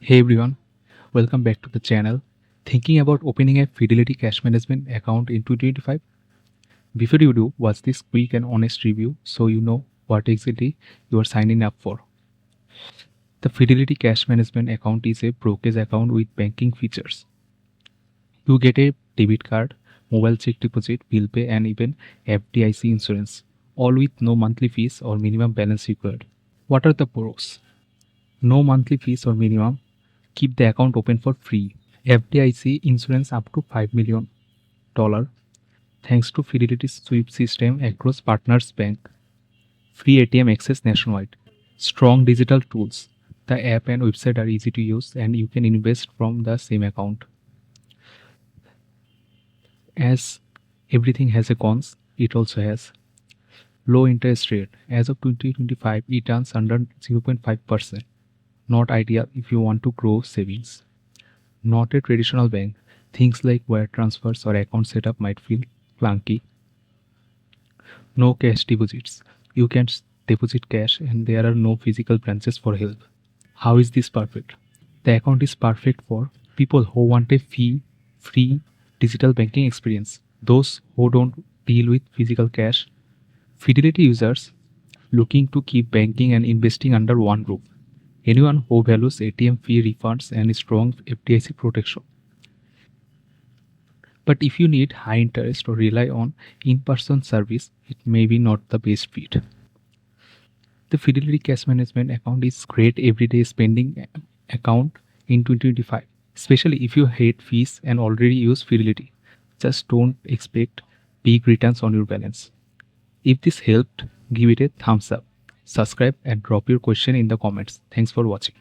Hey everyone, welcome back to the channel. Thinking about opening a Fidelity Cash Management account in 2025? Before you do, watch this quick and honest review so you know what exactly you are signing up for. The Fidelity Cash Management account is a brokerage account with banking features. You get a debit card, mobile check deposit, bill pay, and even FDIC insurance, all with no monthly fees or minimum balance required. What are the pros? No monthly fees or minimum. Keep the account open for free. FDIC insurance up to $5 million thanks to Fidelity's sweep system across partners bank. Free ATM access nationwide. Strong digital tools. The app and website are easy to use and you can invest from the same account. As everything has a cons, it also has low interest rate. As of 2025, it earns under 0.5%. Not ideal if you want to grow savings. Not a traditional bank. Things like wire transfers or account setup might feel clunky. No cash deposits. You can deposit cash and there are no physical branches for help. How is this perfect? The account is perfect for people who want a fee-free digital banking experience. Those who don't deal with physical cash. Fidelity users looking to keep banking and investing under one roof. Anyone who values ATM fee refunds and strong FDIC protection. But if you need high interest or rely on in-person service, it may be not the best fit. The Fidelity Cash Management account is great everyday spending account in 2025, especially if you hate fees and already use Fidelity. Just don't expect big returns on your balance. If this helped, give it a thumbs up, subscribe and drop your question in the comments. Thanks for watching.